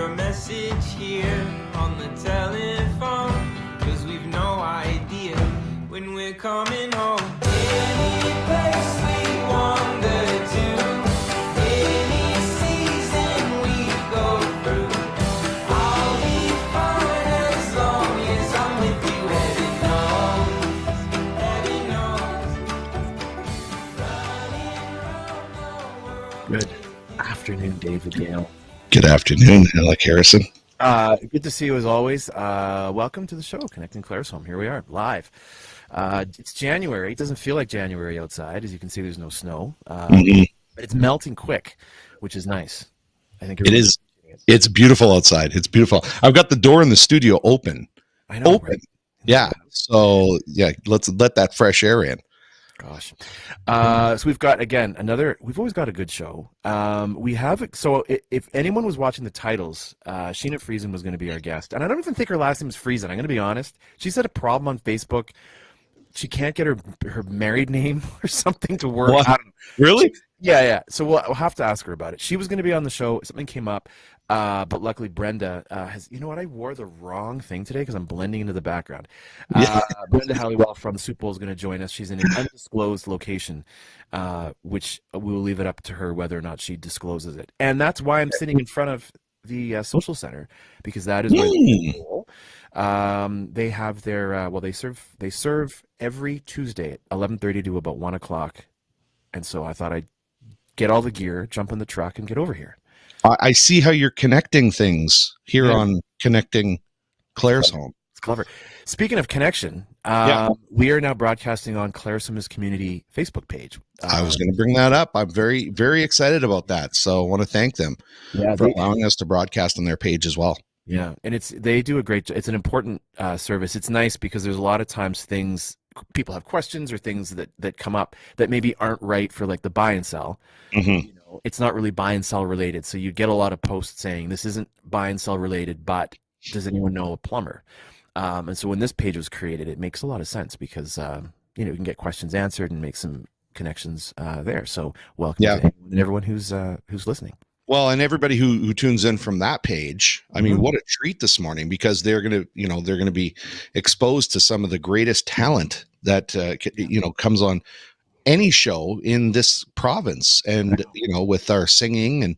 your message here on the telephone, 'cause we've no idea when we're coming home. Any place we wander to, any season we go through, I'll be fine as long as I'm with you. Heaven knows, running around the world. Good afternoon, David Gale. Good afternoon, Alec Harrison. Good to see you as always. Welcome to the show, Connecting Claresholm. Here we are, live. It's January. It doesn't feel like January outside. As you can see, there's no snow. But it's melting quick, which is nice. I think It is. It's beautiful outside. It's beautiful. I've got the door in the studio open. I know, Open. right? Yeah. So, yeah, let's let that fresh air in. Gosh. So we've got, again, we've always got a good show. If anyone was watching the titles, Sheena Friesen was going to be our guest. And I don't even think her last name is Friesen. I'm going to be honest. She's had a problem on Facebook. She can't get her married name or something to work. What? Really? Yeah. So we'll have to ask her about it. She was going to be on the show. Something came up. But luckily Brenda has, you know what, I wore the wrong thing today because I'm blending into the background. Brenda Halliwell from the Soup Bowl is going to join us. She's in an undisclosed location, which we will leave it up to her whether or not she discloses it. And that's why I'm sitting in front of the social center, because that is where they have their they serve every Tuesday at 11:30 to about 1 o'clock. And so I thought I'd get all the gear, jump in the truck, and get over here. I see how you're connecting things here on Connecting Claresholm. It's clever. Speaking of connection, we are now broadcasting on Claresholm's community Facebook page. I was going to bring that up. I'm very, very excited about that. So I want to thank them for allowing us to broadcast on their page as well. Yeah, and they do a great job. It's an important service. It's nice because there's a lot of times people have questions or things that come up that maybe aren't right for like the buy and sell. Mm-hmm. It's not really buy and sell related. So you get a lot of posts saying this isn't buy and sell related, but does anyone know a plumber? And so when this page was created, it makes a lot of sense because you can get questions answered and make some connections there. So welcome to everyone who's listening. Well, and everybody who tunes in from that page, I mean, what a treat this morning, because they're going to be exposed to some of the greatest talent that comes on any show in this province, and with our singing and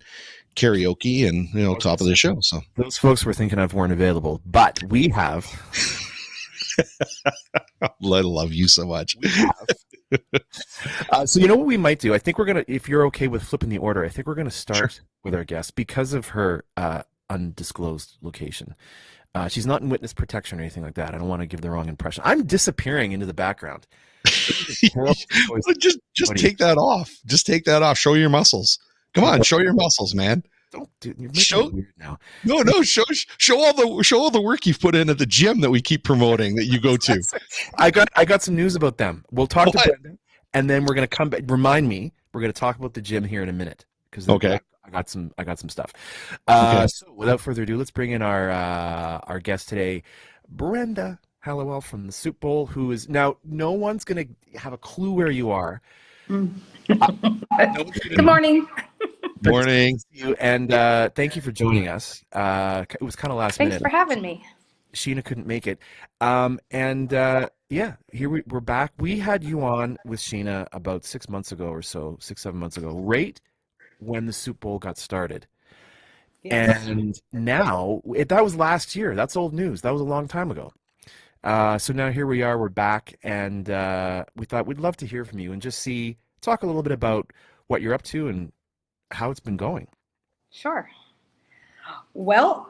karaoke and top of the show. So those folks we're thinking of weren't available, but we have. I love you so much. We have. So you know what we might do? I think we're gonna, if you're okay with flipping the order, I think we're gonna start with our guest because of her undisclosed location. She's not in witness protection or anything like that. I don't want to give the wrong impression. I'm disappearing into the background. just take that off. Just take that off. Show your muscles. Come on, show your muscles, man. Don't do. You're making it weird now. No. Show all the work you've put in at the gym that we keep promoting that you go to. I got some news about them. We'll talk to Brenda, and then we're gonna come back. Remind me. We're gonna talk about the gym here in a minute because I got some stuff. So without further ado, let's bring in our guest today, Brenda Halliwell from the Soup Bowl, who is now, no one's going to have a clue where you are. Good morning. Morning. And thank you for joining us. It was kind of last minute. Thanks for having me. Sheena couldn't make it. Here we're back. We had you on with Sheena about 6 months ago or so, 6-7 months ago, right when the Soup Bowl got started. Yes. And now, that was last year. That's old news. That was a long time ago. So now here we are, we're back, and we thought we'd love to hear from you and just talk a little bit about what you're up to and how it's been going. Sure. Well,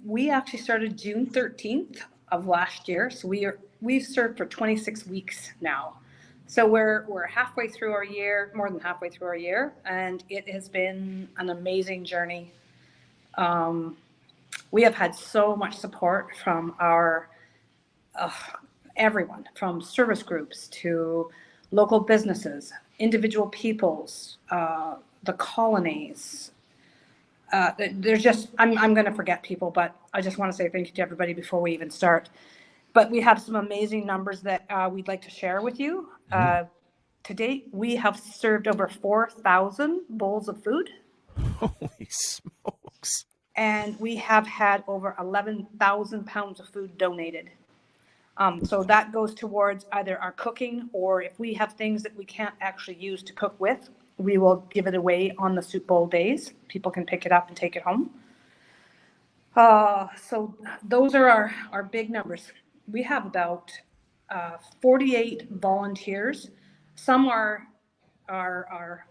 we actually started June 13th of last year, so we've served for 26 weeks now. So we're halfway through our year, more than halfway through our year, and it has been an amazing journey. We have had so much support from our everyone, from service groups to local businesses, individual peoples, the colonies. There's just, I'm going to forget people, but I just want to say thank you to everybody before we even start. But we have some amazing numbers that we'd like to share with you. To date, we have served over 4,000 bowls of food. Holy smokes. and we have had over 11,000 pounds of food donated. So that goes towards either our cooking, or if we have things that we can't actually use to cook with, we will give it away on the soup bowl days. People can pick it up and take it home. So those are our big numbers. We have about 48 volunteers. Some are our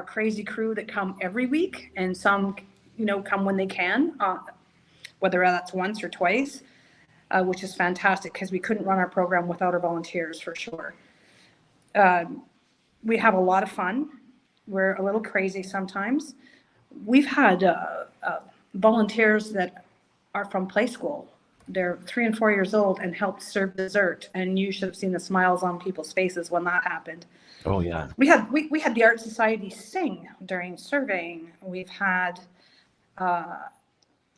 crazy crew that come every week, and some, come when they can, whether that's once or twice, which is fantastic because we couldn't run our program without our volunteers for sure. We have a lot of fun. We're a little crazy sometimes. We've had volunteers that are from play school. They're 3 and 4 years old and helped serve dessert, and you should have seen the smiles on people's faces when that happened. Oh yeah. We had the Art Society sing during surveying. We've had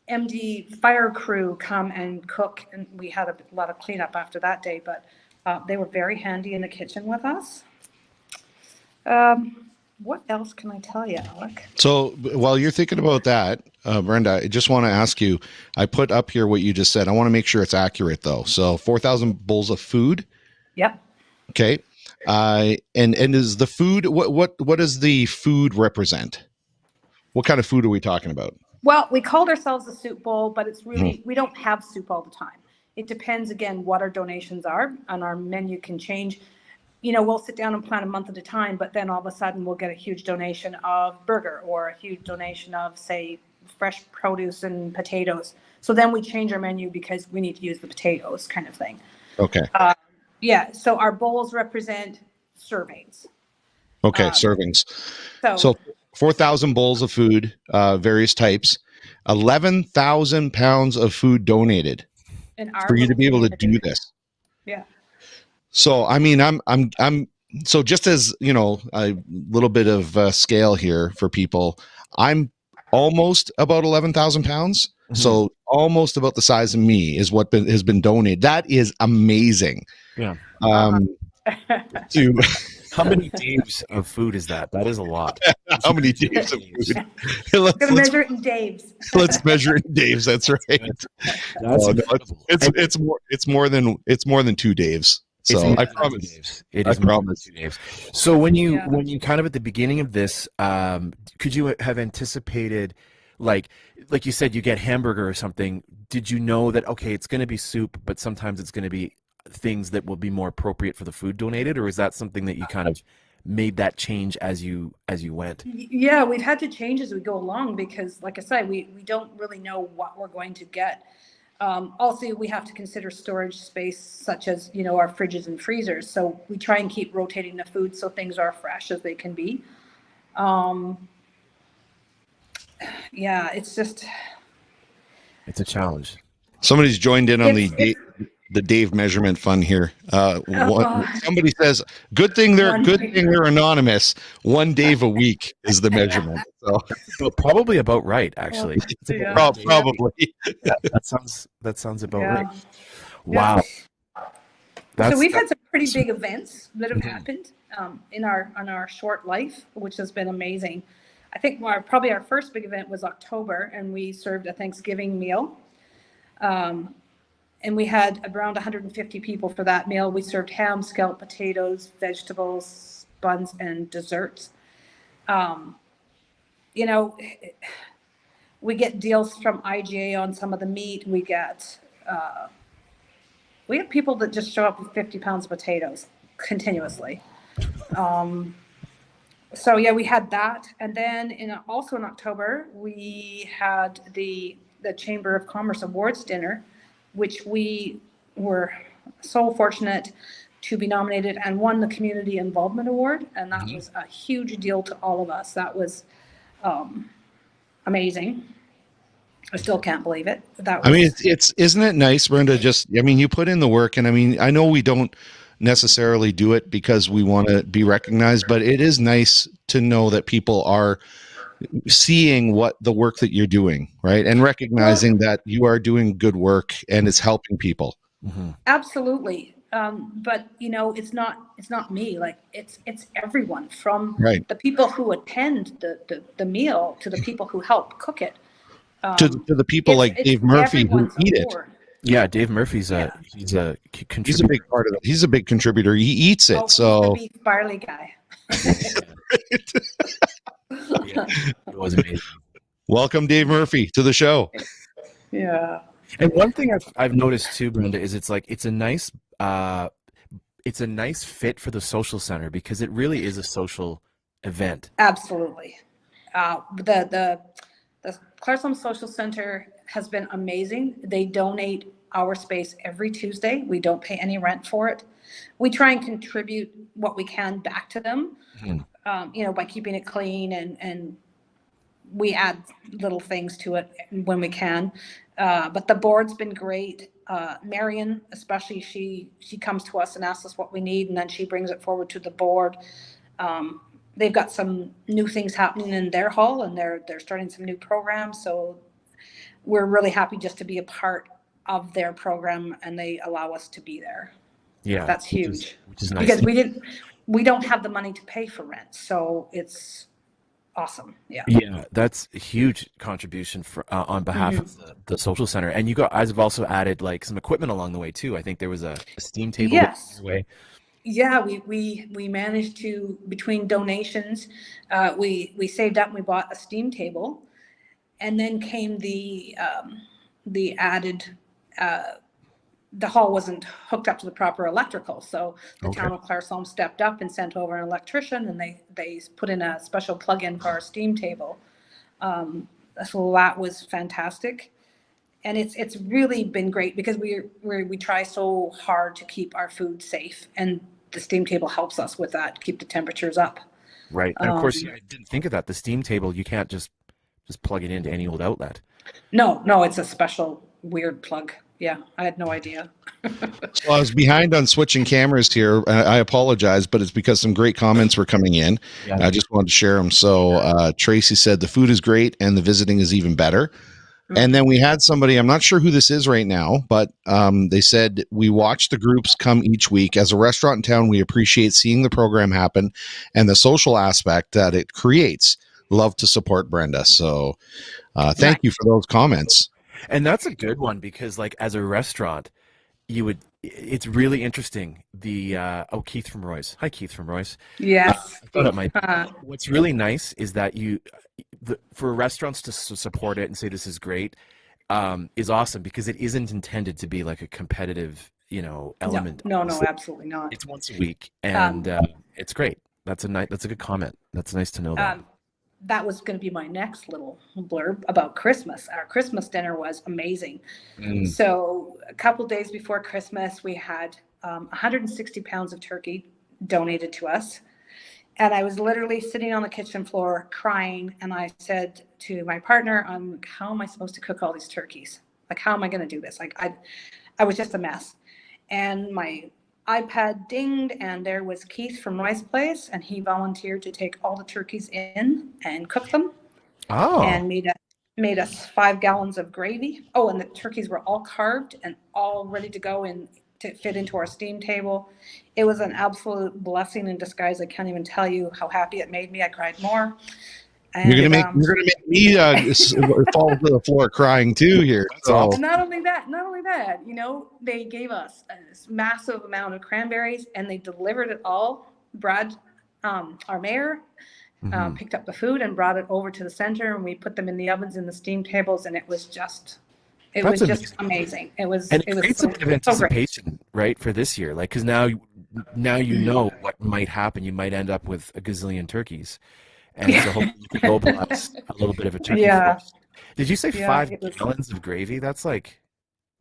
MD fire crew come and cook, and we had a lot of cleanup after that day, but they were very handy in the kitchen with us. What else can I tell you, Alec? So while you're thinking about that, Brenda, I just want to ask you, I put up here what you just said. I want to make sure it's accurate though. So 4,000 bowls of food. Yep. Okay. And is the food, what does the food represent? What kind of food are we talking about? Well, we called ourselves a soup bowl, but it's really, we don't have soup all the time. It depends, again, what our donations are, and our menu can change. We'll sit down and plan a month at a time, but then all of a sudden we'll get a huge donation of burger or a huge donation of, say, fresh produce and potatoes. So then we change our menu because we need to use the potatoes, kind of thing. Okay. Yeah. So our bowls represent servings. Okay. Servings. So 4,000 bowls of food, various types, 11,000 pounds of food donated for you to be able to do this. Yeah. So, I mean, I'm so just as, a little bit of scale here for people, I'm almost about 11,000 pounds. Mm-hmm. So almost about the size of me is what has been donated. That is amazing. Yeah. How many Daves of food is that? That is a lot. How many Daves of food? Let's measure it in Daves. Let's measure it in Daves. That's right. It's more than 2 Daves. So I promise. It is more than 2 Daves. So when you kind of at the beginning of this, could you have anticipated, like you said, you get hamburger or something? Did you know that, okay, it's going to be soup, but sometimes it's going to be things that will be more appropriate for the food donated, or is that something that you kind of made that change as you went? Yeah, we've had to change as we go along because, like I said, we don't really know what we're going to get. Also, we have to consider storage space, such as, our fridges and freezers. So we try and keep rotating the food so things are fresh as they can be. Yeah, it's a challenge. Somebody's joined in on the Dave measurement fun here. Somebody says, good thing they're anonymous. 1 Dave a week is the measurement. So probably about right, actually. Probably. Yeah, that sounds about right. Wow. So we've had some pretty big events that have happened in our short life, which has been amazing. I think probably our first big event was October, and we served a Thanksgiving meal. And we had around 150 people for that meal. We served ham, scalloped potatoes, vegetables, buns, and desserts. We get deals from IGA on some of the meat. We have people that just show up with 50 pounds of potatoes continuously. So yeah, we had that. And then also in October, we had the Chamber of Commerce Awards dinner, which we were so fortunate to be nominated and won the Community Involvement Award. And that was a huge deal to all of us. That was amazing. I still can't believe it. Isn't it nice, Brenda? You put in the work, and I know we don't necessarily do it because we want to be recognized, but it is nice to know that people are seeing what the work that you're doing, right? And recognizing that you are doing good work and it's helping people. Mm-hmm. Absolutely. But it's not me. Like it's everyone, from the people who attend the meal to the people who help cook it. To the people like it's Dave Murphy who everyone's eat it. award. Yeah, Dave Murphy's Yeah. he's a He's a contributor. big part of it. He's a big contributor. He eats it. Oh, he's So the beef barley guy. Yeah, it was amazing. welcome, Dave Murphy, to the show. Yeah. And one thing I've noticed too, Brenda, is it's a nice fit for the social center because it really is a social event. Absolutely. The Claresholm Social Center has been amazing. They donate our space every Tuesday. We don't pay any rent for it. We try and contribute what we can back to them, by keeping it clean, and we add little things to it when we can. But the board's been great. Marion, especially, she comes to us and asks us what we need, and then she brings it forward to the board. They've got some new things happening in their hall, and they're starting some new programs. So we're really happy just to be a part of their program, and they allow us to be there. Yeah, That's huge. Which is nice. Because we don't have the money to pay for rent, so it's awesome. Yeah. Yeah, that's a huge contribution for on behalf of the social center. And you guys have also added like some equipment along the way too. I think there was a steam table. Yes. Way. Yeah, we managed to, between donations, we saved up and we bought a steam table, and then came the added. The hall wasn't hooked up to the proper electrical, so the town of Claresholm stepped up and sent over an electrician, and they put in a special plug-in for our steam table. So that was fantastic, and it's really been great because we try so hard to keep our food safe, and the steam table helps us with that, keep the temperatures up. Right, and of course, I didn't think of that. The steam table, you can't just plug it into any old outlet. No, it's a special weird plug. Yeah, I had no idea. So I was behind on switching cameras here. I apologize, but it's because some great comments were coming in. Yeah. I just wanted to share them. So Tracy said the food is great and the visiting is even better. And then we had somebody, I'm not sure who this is right now, but they said, we watch the groups come each week. As a restaurant in town, we appreciate seeing the program happen and the social aspect that it creates. Love to support Brenda. So thank you for those comments. And that's a good one because, like, as a restaurant, it's really interesting. Keith from Royce. Hi, Keith from Royce. Yes. I thought it might be. What's really nice is that for restaurants to support it and say this is great is awesome because it isn't intended to be like a competitive, element. No, absolutely not. It's once a week, and it's great. That's a good comment. That's nice to know that. That was going to be my next little blurb about Christmas. Our Christmas dinner was amazing. So a couple days before Christmas, we had 160 pounds of turkey donated to us. And I was literally sitting on the kitchen floor crying. And I said to my partner, how am I supposed to cook all these turkeys? Like, how am I going to do this? Like, I was just a mess. And my iPad dinged, and there was Keith from Roy's Place, and he volunteered to take all the turkeys in and cook them. Oh. And made us 5 gallons of gravy. Oh, and the turkeys were all carved and all ready to go in to fit into our steam table. It was an absolute blessing in disguise. I can't even tell you how happy it made me. I cried more. And, you're gonna make me fall to the floor crying too here. So. Not only that, they gave us this massive amount of cranberries, and they delivered it all. Brad, our mayor, picked up the food and brought it over to the center, and we put them in the ovens in the steam tables, and it was just amazing. It creates a bit of anticipation, right, for this year, like because now you know what might happen. You might end up with a gazillion turkeys. And so hopefully you can mobilize a little bit of a turkey force. Did you say 5 gallons of gravy? That's like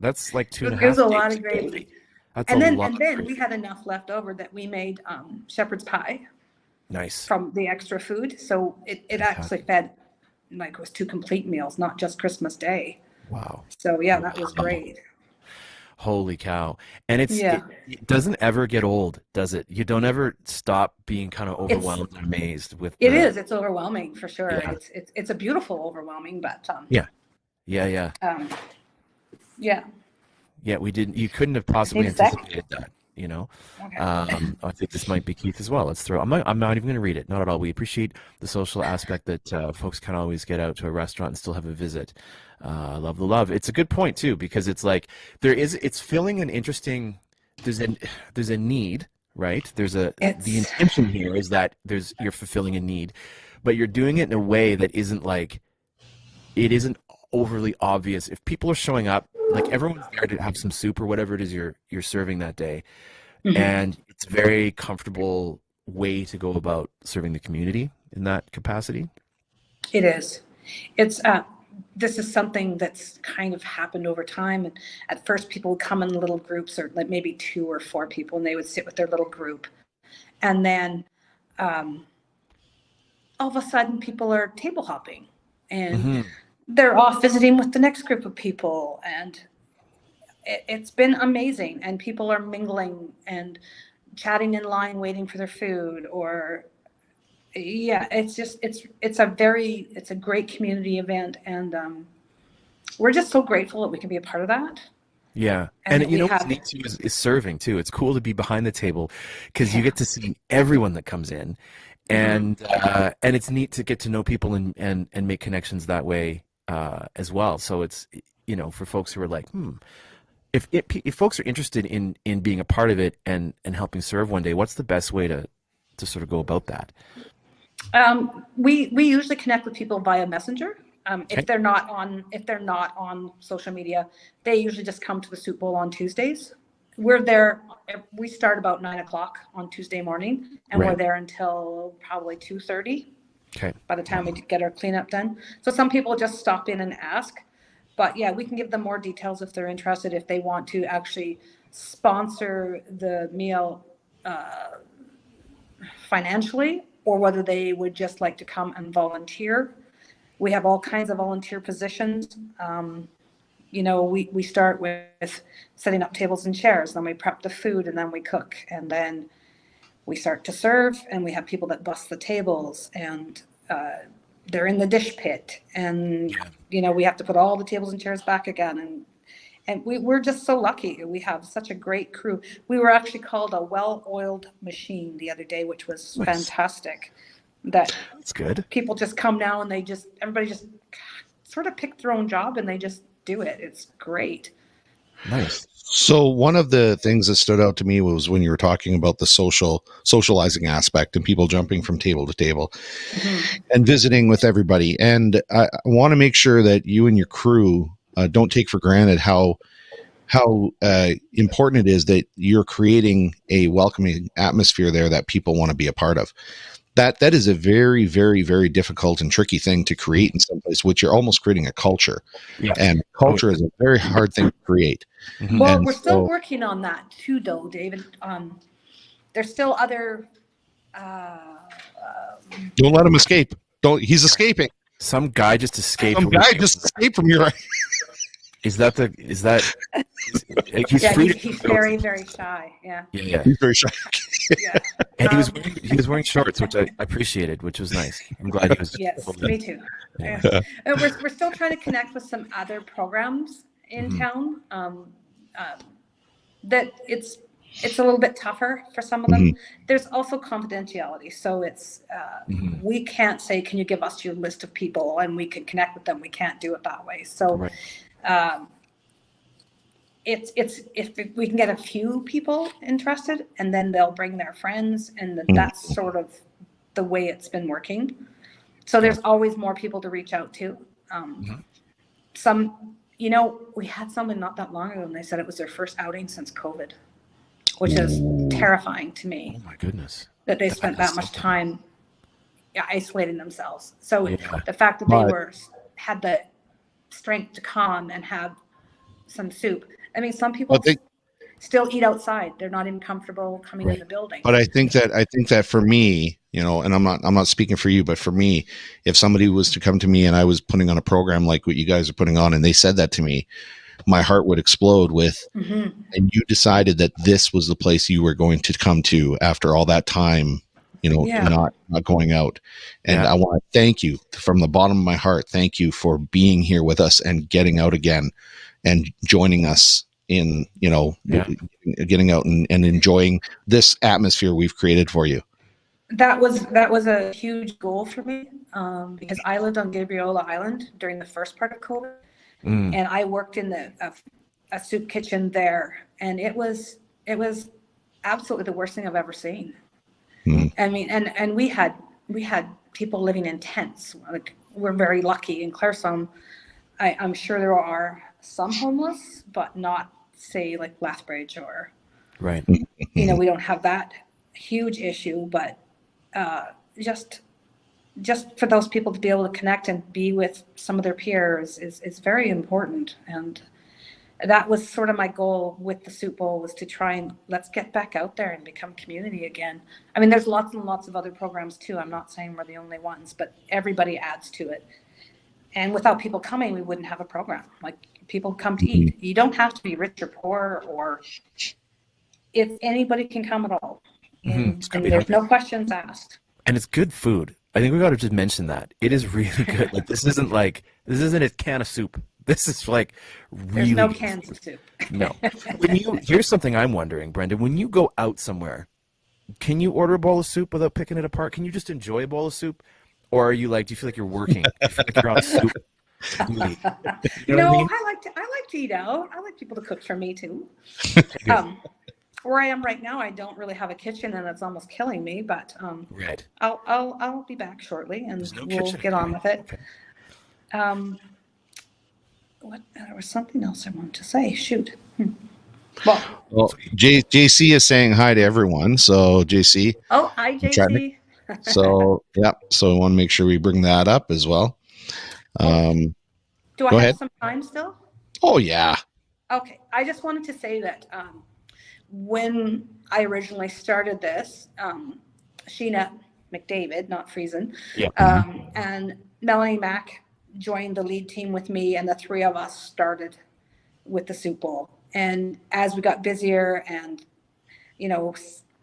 2.5. It was a lot of gravy. That's and a then lot. And then we had enough left over that we made shepherd's pie. Nice. From the extra food, so it actually fed like it was 2 complete meals, not just Christmas Day. Wow. So yeah, that was great. Holy cow. And it doesn't ever get old, does it? You don't ever stop being kind of overwhelmed and amazed with it's overwhelming for sure. Yeah. It's a beautiful overwhelming, but Yeah, you couldn't have possibly anticipated that, Okay. I think this might be Keith as well. I'm not even going to read it, not at all. We appreciate the social aspect that folks can always get out to a restaurant and still have a visit. I love the love. It's a good point too, because it's like it's filling an interesting. There's a need, right? The intention here is that you're fulfilling a need, but you're doing it in a way that isn't like, it isn't overly obvious. If people are showing up, like everyone's there to have some soup or whatever it is you're serving that day, and it's a very comfortable way to go about serving the community in that capacity. It is. It's this is something that's kind of happened over time. And at first, people would come in little groups, or like maybe 2 or 4 people, and they would sit with their little group. And then all of a sudden, people are table hopping, and they're off visiting with the next group of people. And it's been amazing. And people are mingling and chatting in line, waiting for their food, or yeah, it's a great community event, and we're just so grateful that we can be a part of that. Yeah, and you know what's neat too is serving too. It's cool to be behind the table because you get to see everyone that comes in, and it's neat to get to know people and make connections that way as well. So it's, you know, for folks who are like, if folks are interested in being a part of it and helping serve one day, what's the best way to sort of go about that? We usually connect with people via Messenger. If they're not on social media, they usually just come to the Soup Bowl on Tuesdays. We're there. We start about 9:00 on Tuesday morning, and we're there until probably 2:30. Okay. By the time we get our cleanup done, so some people just stop in and ask, but yeah, we can give them more details if they're interested. If they want to actually sponsor the meal financially, or whether they would just like to come and volunteer. We have all kinds of volunteer positions. You know, we start with setting up tables and chairs, then we prep the food, and then we cook, and then we start to serve, and we have people that bust the tables, and they're in the dish pit, and you know, we have to put all the tables and chairs back again, and we're just so lucky. We have such a great crew. We were actually called a well-oiled machine the other day, which was fantastic. That's good. People just come now, and everybody just sort of pick their own job, and they just do it. It's great. Nice. So one of the things that stood out to me was when you were talking about the socializing aspect and people jumping from table to table and visiting with everybody. And I want to make sure that you and your crew don't take for granted how important it is that you're creating a welcoming atmosphere there that people want to be a part of. That is a very, very, very difficult and tricky thing to create in some place, which you're almost creating a culture. Yeah. And culture is a very hard thing to create. Well, and we're still working on that too, though, David. There's still other. Don't let him escape. He's escaping. Some guy just escaped. Just escaped from your. Is that he's free? He's very, very shy. Yeah. Yeah. He's very shy. Yeah. And he was wearing shorts, which I appreciaed, which was nice. I'm glad he was. Yes, me too. Yeah. And we're still trying to connect with some other programs in town. That it's a little bit tougher for some of them. There's also confidentiality, so it's we can't say, "Can you give us your list of people and we can connect with them?" We can't do it that way. So. Right. It's if we can get a few people interested, and then they'll bring their friends, and that's sort of the way it's been working. So there's always more people to reach out to. Some, you know, we had someone not that long ago, and they said it was their first outing since COVID, which is terrifying to me. Oh my goodness! That they spent that much time isolating themselves. So the fact that they had the strength to come and have some soup. I mean, some people still eat outside. They're not even comfortable coming in the building. But I think that for me, you know, and I'm not speaking for you, but for me, if somebody was to come to me and I was putting on a program like what you guys are putting on, and they said that to me, my heart would explode with, and you decided that this was the place you were going to come to after all that time, you know, not going out. And I want to thank you from the bottom of my heart. Thank you for being here with us and getting out again and joining us in, you know, getting out and enjoying this atmosphere we've created for you. That was a huge goal for me, because I lived on Gabriola Island during the first part of COVID, Mm. And I worked in a soup kitchen there, and it was absolutely the worst thing I've ever seen. I mean, and we had people living in tents. Like, we're very lucky in Claresholm. I'm sure there are some homeless, but not, say, like Lethbridge or, Right. you know, we don't have that huge issue, but just for those people to be able to connect and be with some of their peers is very important. And that was sort of my goal with the Soup Bowl, was to try and let's get back out there and become community again. I mean, there's lots and lots of other programs too. I'm not saying we're the only ones, but everybody adds to it. And without people coming, we wouldn't have a program. Like, people come to eat. You don't have to be rich or poor, or if anybody can come at all. And, It's gotta and be there's hungry. no questions asked. And it's good food. I think we got to just mention that. It is really good. Like, this isn't a can of soup. This is like There's really no good cans food. of soup. No. Here's something I'm wondering, Brenda. When you go out somewhere, can you order a bowl of soup without picking it apart? Can you just enjoy a bowl of soup? Or are you like, do you feel like you're working? Do you feel like you're on soup duty? You know No, what I mean? I like to eat out. I like people to cook for me too. Where I am right now, I don't really have a kitchen, and it's almost killing me. But Right. I'll be back shortly, and There's no we'll kitchen. get on with it. Okay. There was something else I wanted to say. Shoot. Well, JC is saying hi to everyone. So JC, Oh, hi, JC. so yeah, so I want to make sure we bring that up as well. Do I Go have ahead. some time still? Oh yeah. Okay, I just wanted to say that when I originally started this, Sheena McDavid, not Friesen, Yeah. and Melanie Mack joined the lead team with me, and the three of us started with the Soup Bowl. And as we got busier, and you know,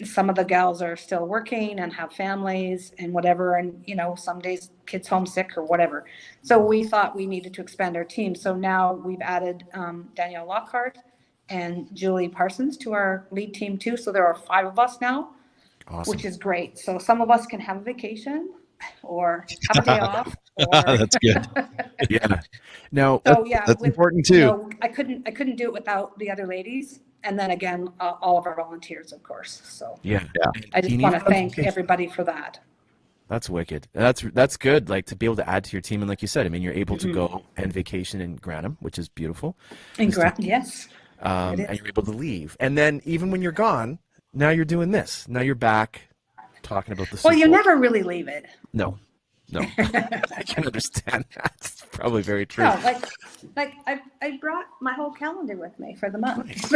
some of the gals are still working and have families and whatever, and you know, some days kids homesick or whatever. So we thought we needed to expand our team. So now we've added Danielle Lockhart and Julie Parsons to our lead team too. So there are 5 of us now, Awesome. which is great. So some of us can have a vacation or have a day off. Or, That's good. Yeah. Now, so yeah, That's important too. You know, I couldn't do it without the other ladies, and then again, all of our volunteers, of course. So yeah. I just You want to need thank vacation. everybody for that. That's wicked. That's good. Like, to be able to add to your team, and like you said, I mean, you're able to go and vacation in Grantham, which is beautiful. Yes. And you're able to leave. And then even when you're gone, now you're doing this. Now you're back talking about the Well, Super you Bowl. never really leave it. No. I can understand that. It's probably very true. No, like I brought my whole calendar with me for the month.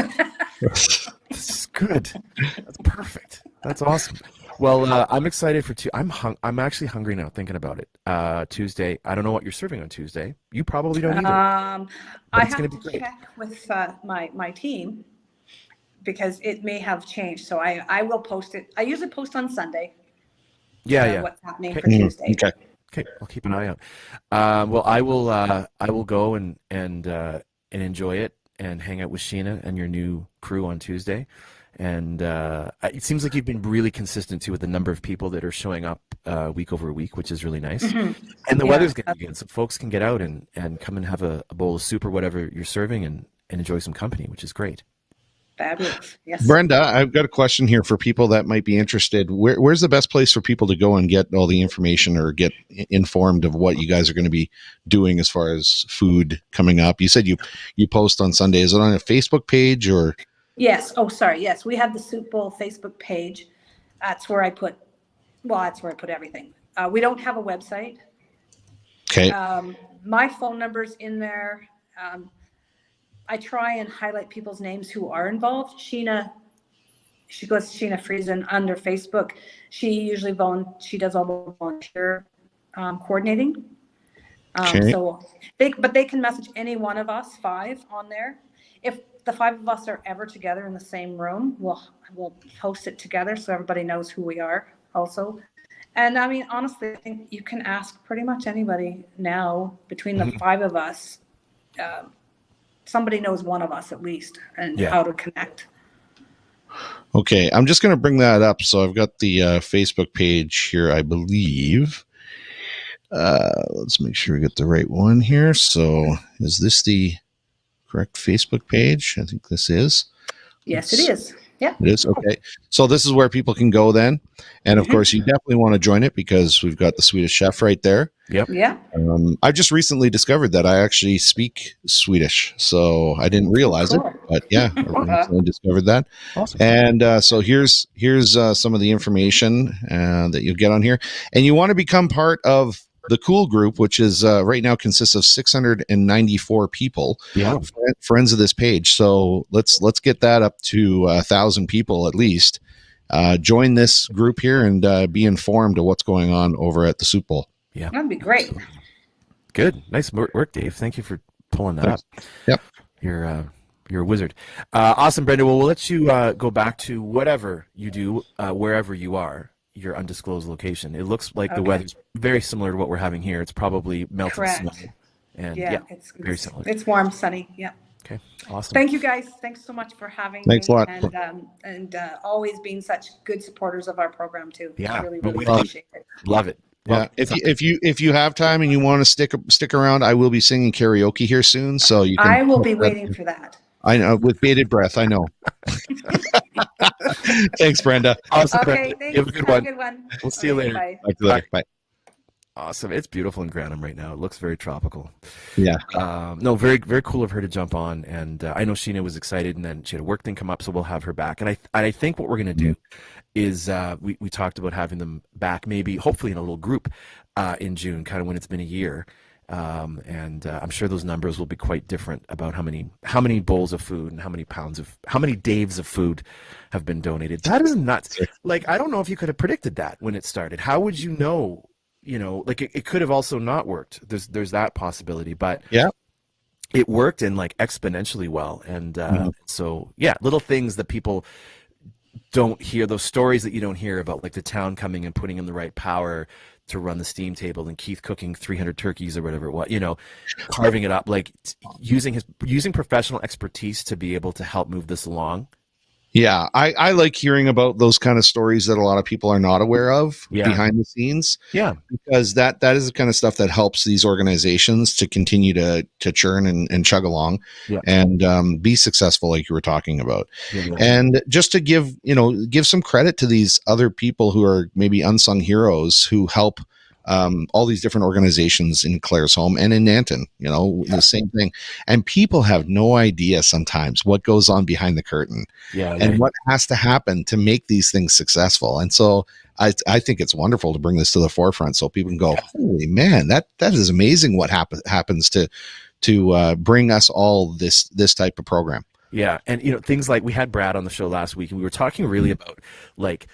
This is good. That's perfect. That's awesome. Well, I'm excited for I'm actually hungry now thinking about it. Tuesday. I don't know what you're serving on Tuesday. You probably don't either. I it's have gonna to be great. check with my team because it may have changed. So I will post it. I usually post on Sunday. Yeah. What's happening Okay. for Tuesday? Okay. Okay, I'll keep an eye out. Well, I will go and enjoy it and hang out with Sheena and your new crew on Tuesday. And it seems like you've been really consistent too with the number of people that are showing up week over week, which is really nice. And the weather's getting good, so folks can get out and come and have a bowl of soup or whatever you're serving and enjoy some company, which is great. Fabulous. Yes. Brenda, I've got a question here for people that might be interested. Where's the best place for people to go and get all the information or get informed of what you guys are going to be doing as far as food coming up? You said you post on Sunday. Is it on a Facebook page or? Yes. Oh, sorry. Yes, we have the Soup Bowl Facebook page. That's where I put everything. We don't have a website. Okay. My phone number's in there. I try and highlight people's names who are involved. Sheena, she goes Sheena Friesen under Facebook. She usually she does all the volunteer coordinating. Okay. So they can message any one of us 5 on there. If the 5 of us are ever together in the same room, we'll post it together so everybody knows who we are also. And I mean, honestly, I think you can ask pretty much anybody now between the 5 of us. Somebody knows one of us at least and how to connect. Okay. I'm just going to bring that up. So I've got the Facebook page here, I believe. Let's make sure we get the right one here. So is this the correct Facebook page? I think this is. Yes, it is. Yeah. It is. Okay. So this is where people can go then. And of course, you definitely want to join it because we've got the Swedish chef right there. Yep. Yeah. I just recently discovered that I actually speak Swedish. So I didn't realize it. But yeah, I recently discovered that. Awesome. And so here's some of the information that you'll get on here. And you want to become part of the cool group, which is right now consists of 694 people, friends of this page. So let's get that up to 1,000 people at least. Join this group here and be informed of what's going on over at the Soup Bowl. Yeah, That'd be great. good, nice work, Dave. Thank you for pulling that up. Yep, you're a wizard. Awesome, Brenda. Well, we'll let you go back to whatever you do, wherever you are. Your undisclosed location. It looks like the weather's very similar to what we're having here. It's probably melted snow. And it's very similar. It's warm, sunny. Yeah. Okay. Awesome. Thank you guys. Thanks so much for having Thanks me. a lot. And always being such good supporters of our program too. Yeah. Really We appreciate it. love it. Yeah. If you have time and you want to stick around, I will be singing karaoke here soon. So you can. I will be waiting for that. I know, with bated breath. I know. Thanks, Brenda. Awesome. Okay. Brenda. Thanks. You have a good Have one. a good one. We'll see you later. Bye. Talk to you later. Bye. Awesome. It's beautiful in Grantham right now. It looks very tropical. Yeah. No, very, very cool of her to jump on. And I know Sheena was excited, and then she had a work thing come up, so we'll have her back. And I think what we're going to do is we talked about having them back, maybe hopefully in a little group in June, kind of when it's been a year. And I'm sure those numbers will be quite different about how many bowls of food and how many Daves of food have been donated. That is nuts. Like, I don't know if you could have predicted that when it started. How would you know? You know, like it could have also not worked. There's that possibility, but Yeah. it worked and like exponentially well. And so yeah, little things that people don't hear, those stories that you don't hear about, like the town coming and putting in the right power to run the steam table, and Keith cooking 300 turkeys or whatever it was, you know, carving it up, like using professional expertise to be able to help move this along. Yeah, I like hearing about those kind of stories that a lot of people are not aware of behind the scenes. Yeah, because that is the kind of stuff that helps these organizations to continue to churn and chug along and be successful, like you were talking about. Yeah. And just to give some credit to these other people who are maybe unsung heroes who help all these different organizations in Claresholm and in Nanton, the same thing. And people have no idea sometimes what goes on behind the curtain and what has to happen to make these things successful. And so I think it's wonderful to bring this to the forefront so people can go, holy man, that is amazing what happens to bring us all this type of program. Yeah. And, things like we had Brad on the show last week, and we were talking really about like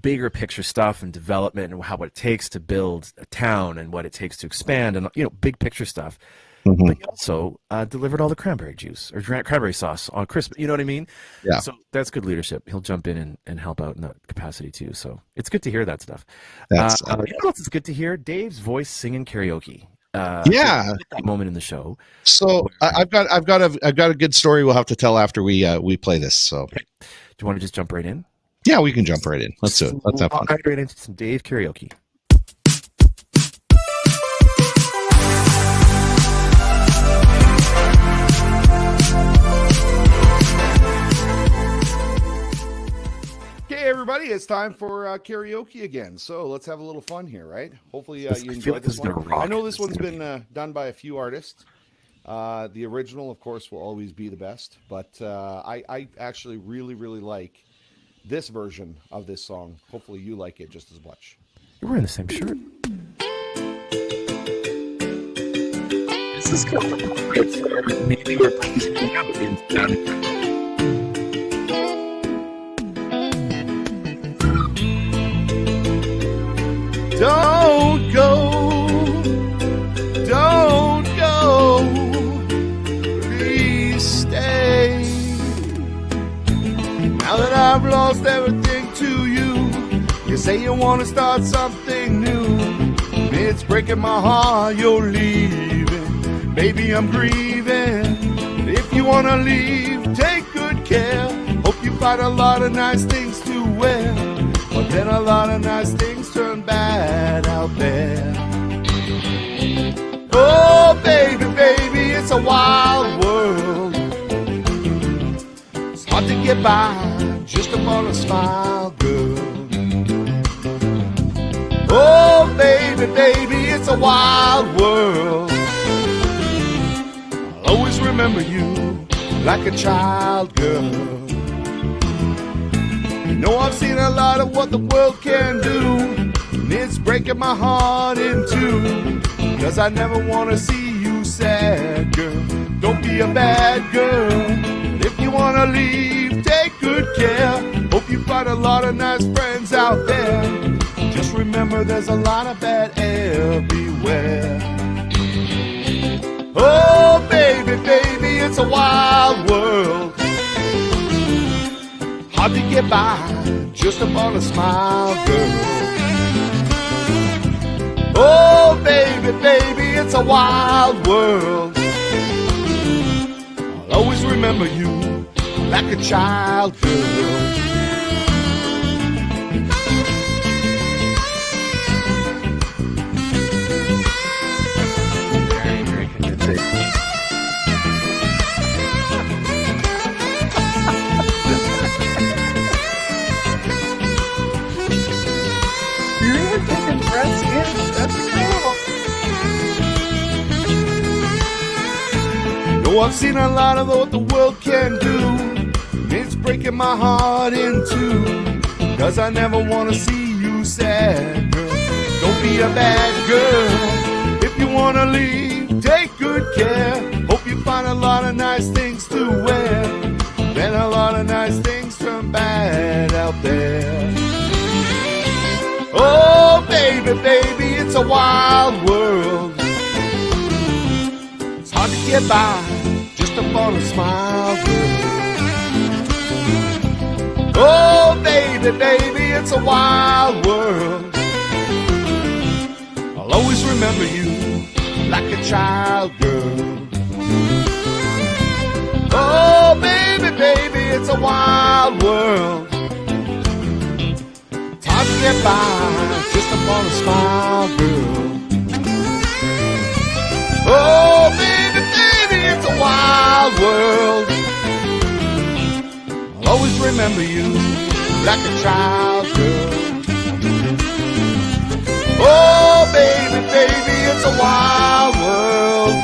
bigger picture stuff and development and what it takes to build a town and what it takes to expand and big picture stuff. But he also delivered all the cranberry juice or cranberry sauce on Christmas. You know what I mean? Yeah. So that's good leadership. He'll jump in and help out in that capacity too. So it's good to hear that stuff. You know what else is good to hear? Dave's voice singing karaoke. That moment in the show. So I've got a good story we'll have to tell after we play this. So okay. Do you want to just jump right in? Yeah, we can jump right in. Let's do it. Let's have fun. Right into some Dave karaoke. Okay, everybody, it's time for karaoke again. So let's have a little fun here, right? Hopefully you enjoyed this one. I know this one's been done by a few artists. The original, of course, will always be the best, but I actually really, really like this version of this song. Hopefully you like it just as much. You're wearing the same shirt. This is cool. Maybe we're pleasing out in Don't go, please stay. Now that I've lost everything to you, you say you want to start something new. It's breaking my heart you're leaving. Baby, I'm grieving. But if you want to leave, take good care. Hope you find a lot of nice things to wear. But then a lot of nice things turn bad out there. Oh, baby, baby, it's a wild world. It's hard to get by just upon a smile, girl. Oh, baby, baby, it's a wild world. I'll always remember you like a child, girl. You know I've seen a lot of what the world can do, and it's breaking my heart in two, 'cause I never want to see you sad, girl. Don't be a bad girl. If you want to leave, take good care. Hope you find a lot of nice friends out there. Just remember there's a lot of bad air, beware. Oh, baby, baby, it's a wild world. Hard to get by just upon a smile, girl. Oh, baby, baby, it's a wild world. I'll always remember you like a child, girl. Very convincing. You're even taking breaths in. That's incredible. No, I've seen a lot of what the world can do. It's breaking my heart in two, 'cause I never want to see you sad, girl. Don't be a bad girl. If you want to leave, take good care. Hope you find a lot of nice things to wear. Then a lot of nice things turn bad out there. Oh, baby, baby, it's a wild world. It's hard to get by just upon a smile, girl. Oh, baby, baby, it's a wild world. I'll always remember you like a child, girl. Oh, baby, baby, it's a wild world. It's hard to get by just upon a smile, girl. Oh, baby, baby, it's a wild world. I'll always remember you like a child, girl. Oh, baby, baby, it's a wild world.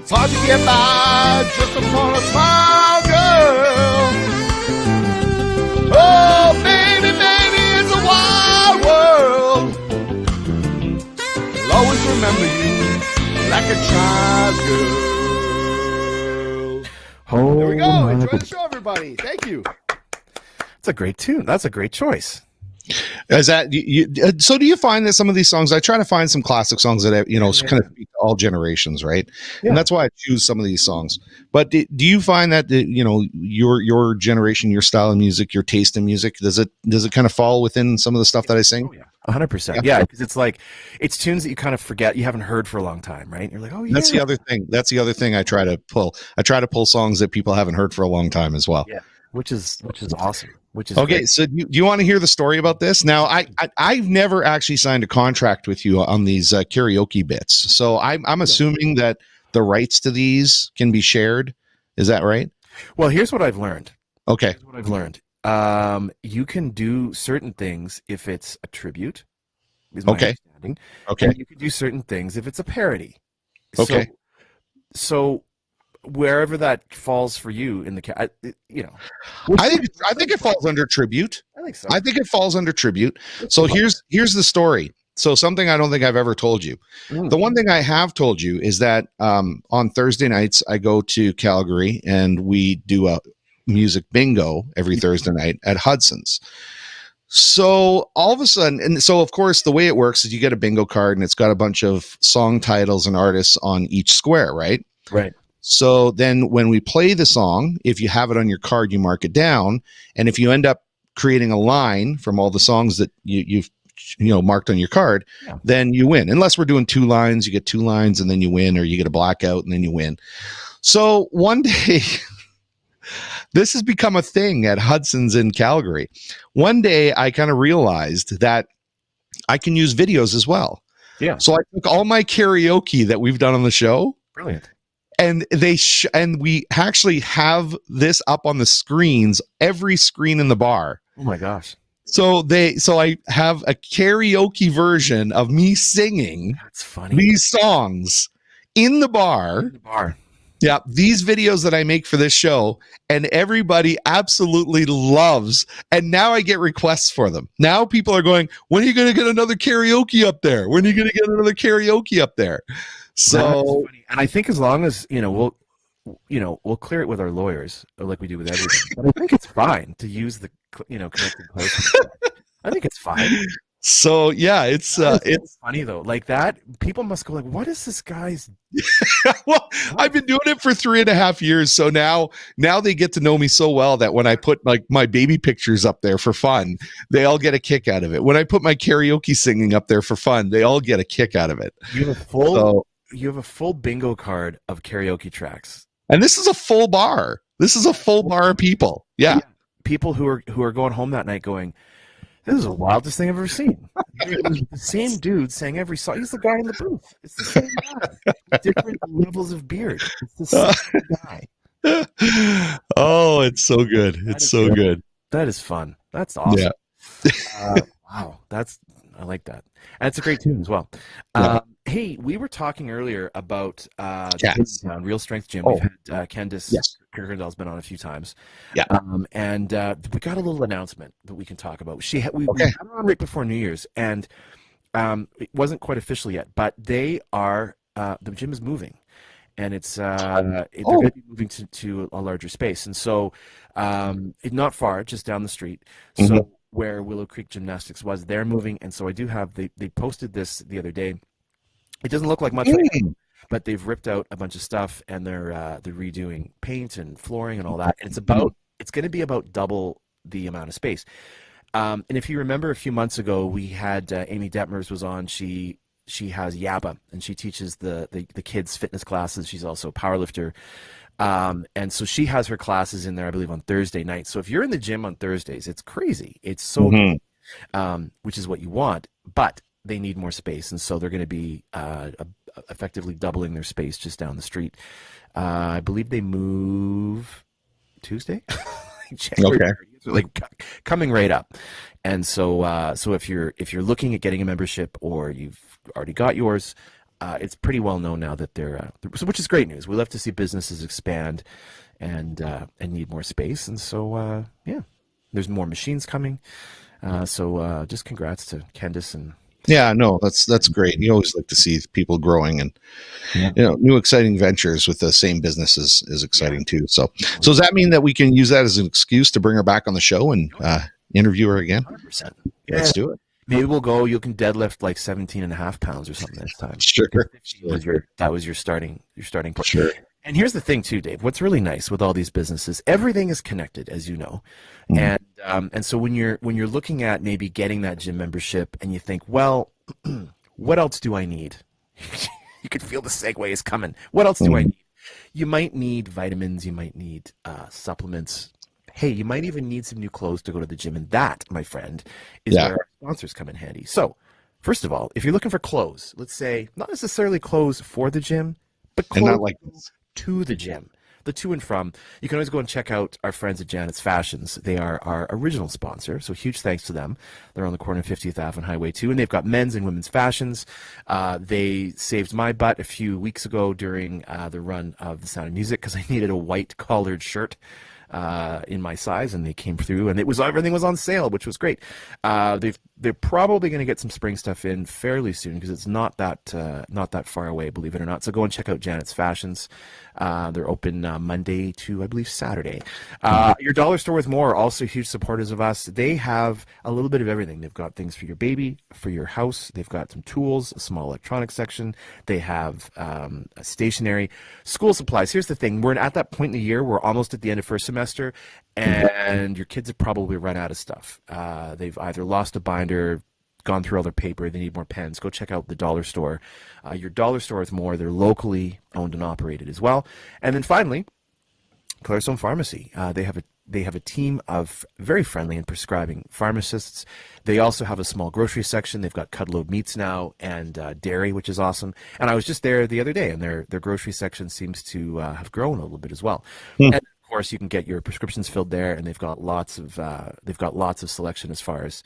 It's hard to get by just upon a smile, girl. Oh, baby, baby, it's a wild world. I'll always remember you like a child, girl. Oh, There we go. my Enjoy the goodness. show, everybody. Thank you. That's a great tune. That's a great choice. Is that so? Do you find that some of these songs? I try to find some classic songs that kind of speak to all generations, right? Yeah. And that's why I choose some of these songs. But do you find that your generation, your style of music, your taste in music, does it kind of fall within some of the stuff that I sing? Oh, yeah. 100%. Yeah, because it's tunes that you kind of forget, you haven't heard for a long time, right? You're like, oh yeah. That's the other thing. That's the other thing I try to pull. I try to pull songs that people haven't heard for a long time as well. Yeah, which is awesome. Which is Okay, great. so do you want to hear the story about this? Now, I've never actually signed a contract with you on these karaoke bits, so I'm assuming that the rights to these can be shared. Is that right? Well, here's what I've learned. Okay. Here's what I've learned. You can do certain things if it's a tribute. Is my Okay. understanding. Okay. And you can do certain things if it's a parody. Okay. So wherever that falls for you in the I think it falls under tribute. I think so. I think it falls under tribute. So here's the story. So something I don't think I've ever told you. The one thing I have told you is that on Thursday nights I go to Calgary and we do a music bingo every Thursday night at Hudson's. So all of a sudden, and so of course the way it works is you get a bingo card and it's got a bunch of song titles and artists on each square, right? Right. So then when we play the song, if you have it on your card, you mark it down. And if you end up creating a line from all the songs that you've marked on your card, then you win. Unless we're doing 2 lines, you get 2 lines and then you win, or you get a blackout and then you win. So one day, this has become a thing at Hudson's in Calgary. One day I kind of realized that I can use videos as well. Yeah. So I took all my karaoke that we've done on the show. Brilliant. And and we actually have this up on the screens, every screen in the bar. Oh my gosh. So I have a karaoke version of me singing That's funny. these songs in the bar. In the bar. Yeah, these videos that I make for this show, and everybody absolutely loves. And now I get requests for them. Now people are going, when are you going to get another karaoke up there? When are you going to get another karaoke up there? So, and I think as long as we'll clear it with our lawyers, like we do with everything. But I think it's fine to use the connected post. I think it's fine. So yeah, it's funny though. Like that, people must go like, "What is this guy's?" Well, I've been doing it for 3.5 years, so now they get to know me so well that when I put like my baby pictures up there for fun, they all get a kick out of it. When I put my karaoke singing up there for fun, they all get a kick out of it. You have a full bingo card of karaoke tracks, and this is a full bar. This is a full bar of people. Yeah, people who are going home that night going, "This is the wildest thing I've ever seen." The same dude sang every song. He's the guy in the booth. It's the same guy. Different levels of beard. It's the same guy. Oh, it's so good. It's so good. That is fun. That's awesome. Yeah. Wow. I like that. And it's a great tune as well. Hey, we were talking earlier about Real Strength Gym. We've had Candice Kirkendall's been on a few times. Yeah. And we got a little announcement that we can talk about. We had her on right before New Year's, and it wasn't quite official yet, but they are the gym is moving, and it's they're going to be moving to a larger space, and so not far, just down the street. So where Willow Creek Gymnastics was, they're moving, and so I do have they posted this the other day. It doesn't look like much right now, but they've ripped out a bunch of stuff, and they're redoing paint and flooring and all that. And it's going to be about double the amount of space. And if you remember a few months ago, we had Amy Detmers was on. She has Yaba, and she teaches the kids fitness classes. She's also a powerlifter. And so she has her classes in there, I believe, on Thursday night. So if you're in the gym on Thursdays, it's crazy. It's so good, which is what you want, but they need more space. And so they're going to be effectively doubling their space just down the street. I believe they move Tuesday. January, like coming right up. And so so if you're looking at getting a membership, or you've already got yours, it's pretty well known now that they're which is great news. We love to see businesses expand and need more space. And so there's more machines coming. So just congrats to Candice and. Yeah, no, that's great. You always like to see people growing, and new exciting ventures with the same business is exciting too. So does that mean that we can use that as an excuse to bring her back on the show and interview her again? 100%. Let's do it. Maybe we'll go. You can deadlift like 17.5 pounds or something this time. Sure. That was your starting point. Sure. And here's the thing too, Dave. What's really nice with all these businesses, everything is connected, as you know. And so when you're looking at maybe getting that gym membership, and you think, well, what else do I need? You could feel the segue is coming. What else do I need? You might need vitamins. You might need supplements. Hey, you might even need some new clothes to go to the gym. And that, my friend, is where our sponsors come in handy. So first of all, if you're looking for clothes, let's say not necessarily clothes for the gym, but clothes to the gym. The to and from, you can always go and check out our friends at Janet's Fashions. They are our original sponsor, so huge thanks to them. They're on the corner of 50th Ave and Highway 2, and they've got men's and women's fashions. They saved my butt a few weeks ago during the run of The Sound of Music, because I needed a white collared shirt in my size, and they came through, and everything was on sale, which was great. They're probably going to get some spring stuff in fairly soon, because it's not that far away, believe it or not. So go and check out Janet's Fashions. They're open Monday to, I believe, Saturday. Your dollar store with more are also huge supporters of us. They have a little bit of everything. They've got things for your baby, for your house. They've got some tools, a small electronics section. They have a stationery, school supplies. Here's the thing. We're at that point in the year. We're almost at the end of first semester, and your kids have probably run out of stuff. They've either lost a binder, gone through all their paper, they need more pens. Go check out the dollar store. Your dollar store with more. They're locally owned and operated as well. And then finally, Claresholm Pharmacy. They have a They have a team of very friendly and prescribing pharmacists. They also have a small grocery section. They've got cudload meats now and dairy, which is awesome. And I was just there the other day, and their grocery section seems to have grown a little bit as well. And of course, you can get your prescriptions filled there, and they've got lots of selection as far as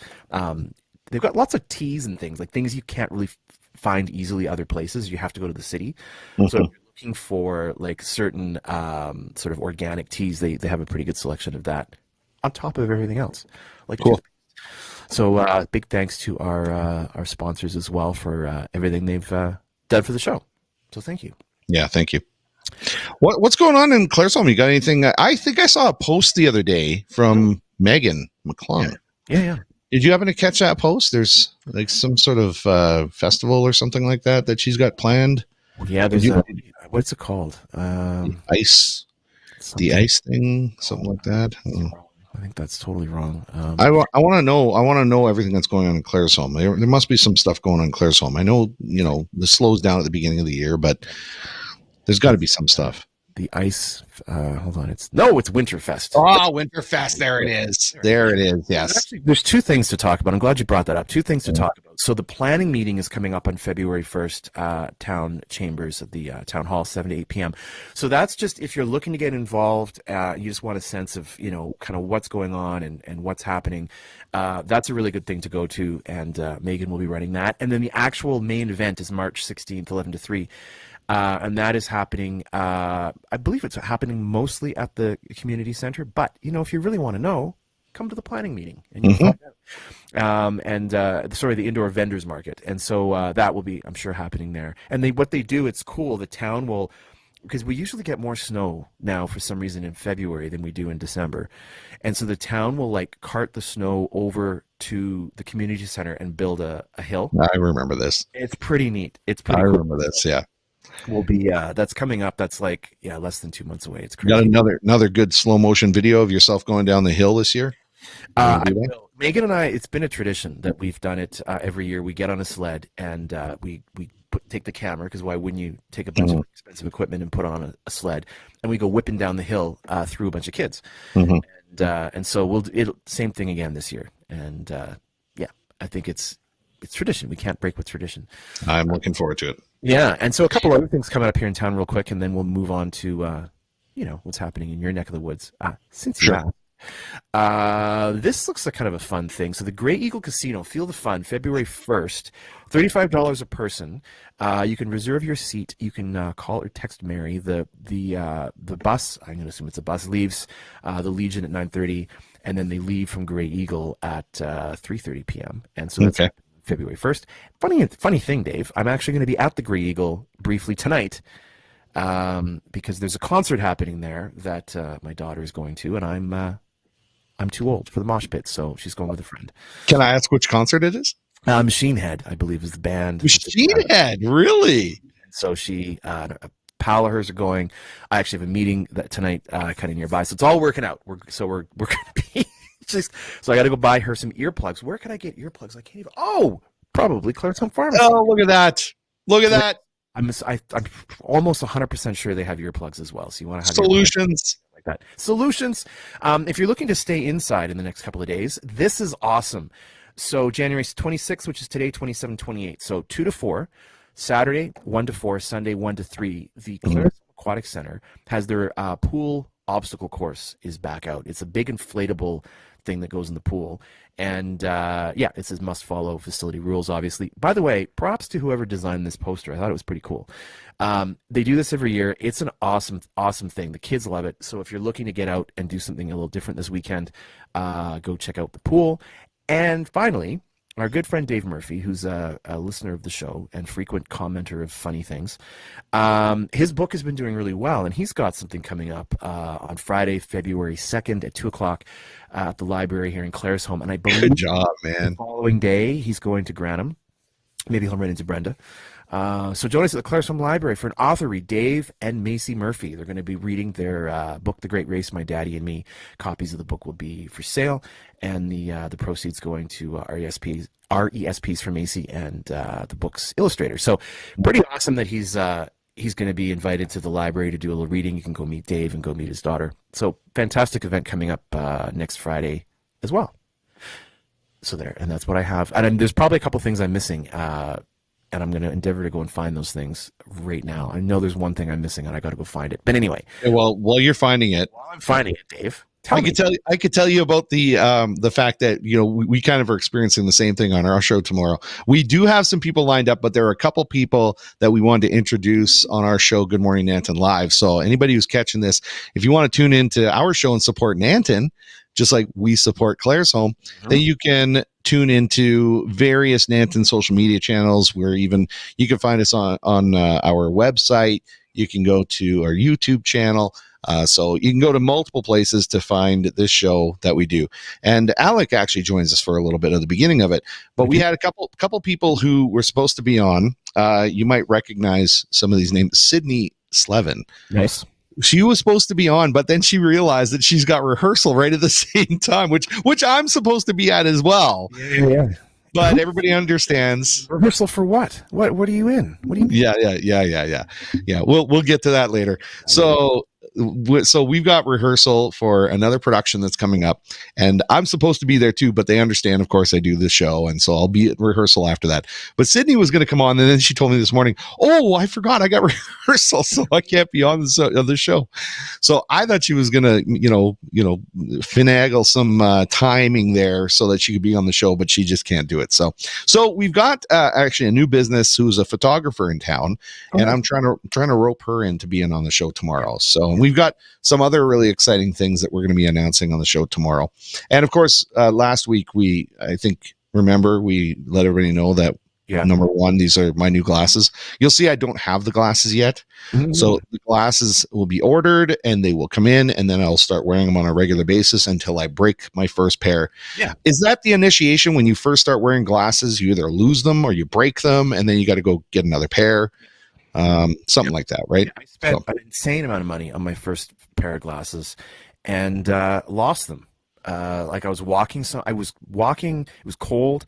they've got lots of teas and things, like things you can't really find easily other places. You have to go to the city. So if you're looking for like certain sort of organic teas, they have a pretty good selection of that on top of everything else. Like Cool. So big thanks to our sponsors as well for everything they've done for the show. So thank you. Yeah, thank you. What's going on in Claresholm? You got anything? I think I saw a post the other day from Megan McClung. Yeah. Did you happen to catch that post? There's like some sort of festival or something like that she's got planned. Yeah, there's what's it called? The ice thing, something like that. I think that's totally wrong. I want to know everything that's going on in Claresholm. There must be some stuff going on in Claresholm. I know, this slows down at the beginning of the year, but there's got to be some stuff. The ice. Hold on. It's Winterfest. Oh, Winterfest. There it is. There it is. Yes. Actually, there's two things to talk about. I'm glad you brought that up. Two things to talk about. So the planning meeting is coming up on February 1st, town chambers at the town hall, 7 to 8 p.m. So that's just if you're looking to get involved, you just want a sense of, kind of what's going on and what's happening. That's a really good thing to go to. And Megan will be running that. And then the actual main event is March 16th, 11 to 3. And that is happening, I believe it's happening mostly at the community center. But, if you really want to know, come to the planning meeting and you find out. The indoor vendors market. And so that will be, I'm sure, happening there. And what they do, it's cool. The town will, because we usually get more snow now for some reason in February than we do in December. And so the town will cart the snow over to the community center and build a hill. I remember this. It's pretty neat. It's pretty cool. I remember this, yeah. Will be that's coming up. That's less than 2 months away. It's crazy. You got another good slow motion video of yourself going down the hill this year? Megan and I, it's been a tradition that we've done it every year. We get on a sled and we take the camera, because why wouldn't you take a bunch of expensive equipment and put on a sled, and we go whipping down the hill through a bunch of kids. And so same thing again this year. And I think it's tradition. We can't break with tradition. I'm looking forward to it. Yeah, and so a couple other things coming up here in town real quick, and then we'll move on to what's happening in your neck of the woods. Cincinnati. Sure. This looks like kind of a fun thing. So the Grey Eagle Casino, Feel the Fun, February 1st, $35 a person. You can reserve your seat. You can call or text Mary. The bus, I'm going to assume it's a bus, leaves the Legion at 9:30, and then they leave from Grey Eagle at 3:30 p.m. And so that's February 1st. Funny thing, Dave. I'm actually going to be at the Grey Eagle briefly tonight because there's a concert happening there that my daughter is going to, and I'm too old for the mosh pit, so she's going with a friend. Can I ask which concert it is? Machine Head, I believe, is the band. Machine Head, really? So she, a pal of hers are going. I actually have a meeting tonight, kind of nearby, so it's all working out. We're going to be. So I got to go buy her some earplugs. Where can I get earplugs? I can't even. Oh, probably Claresholm Pharmacy. Oh, look at that! Look at that! I'm almost 100% sure they have earplugs as well. So you want to have solutions like that. Solutions. If you're looking to stay inside in the next couple of days, this is awesome. So January 26th, which is today, 27, 28. So 2 to 4, Saturday 1 to 4, Sunday 1 to 3. The Claresholm Aquatic Center has their pool obstacle course is back out. It's a big inflatable thing that goes in the pool, and it says must follow facility rules, obviously. By the way, props to whoever designed this poster. I thought it was pretty cool. They do this every year. It's an awesome thing. The kids love it. So if you're looking to get out and do something a little different this weekend, go check out the pool. And finally, our good friend Dave Murphy, who's a listener of the show and frequent commenter of funny things, his book has been doing really well, and he's got something coming up on Friday, February 2nd at 2 o'clock at the library here in Claresholm. And I believe good job, man. The following day, he's going to Grantham. Maybe he'll run into Brenda. So join us at the Claresholm Library for an author read. Dave and Macy Murphy. They're going to be reading their book, The Great Race, My Daddy and Me. Copies of the book will be for sale, and the proceeds going to RESPs for Macy and the book's illustrator. So pretty awesome that he's he's going to be invited to the library to do a little reading. You can go meet Dave and go meet his daughter. So fantastic event coming up next Friday as well. So there, and that's what I have. And there's probably a couple things I'm missing, and I'm going to endeavor to go and find those things right now. I know there's one thing I'm missing, and I got to go find it. But anyway, well, while you're finding it, while I'm finding it, Dave, I could tell you about the fact that we kind of are experiencing the same thing on our show tomorrow. We do have some people lined up, but there are a couple people that we wanted to introduce on our show, Good Morning Nanton Live. So anybody who's catching this, if you want to tune into our show and support Nanton, just like we support Claresholm, then you can tune into various Nanton social media channels where even you can find us on our website. You can go to our YouTube channel. So you can go to multiple places to find this show that we do. And Alec actually joins us for a little bit at the beginning of it. But we had a couple people who were supposed to be on. You might recognize some of these names. Sydney Slevin. Nice. She was supposed to be on, but then she realized that she's got rehearsal right at the same time, which I'm supposed to be at as well. Yeah. But everybody understands. Rehearsal for what? What are you in? What do you mean? Yeah. We'll get to that later. So we've got rehearsal for another production that's coming up, and I'm supposed to be there too, but they understand, of course, I do this show, and so I'll be at rehearsal after that. But Sydney was going to come on, and then she told me this morning, oh, I forgot I got rehearsal, so I can't be on the show. So I thought she was going to, finagle some timing there so that she could be on the show, but she just can't do it. So we've got actually a new business who's a photographer in town, and I'm trying to rope her in to be in on the show tomorrow. So we've got some other really exciting things that we're going to be announcing on the show tomorrow. And of course, last week we let everybody know that number one, these are my new glasses. You'll see I don't have the glasses yet. Mm-hmm. So the glasses will be ordered and they will come in, and then I'll start wearing them on a regular basis until I break my first pair. Yeah. Is that the initiation? When you first start wearing glasses, you either lose them or you break them, and then you got to go get another pair. Something like that, right? I spent an insane amount of money on my first pair of glasses and lost them. Like I was walking, it was cold.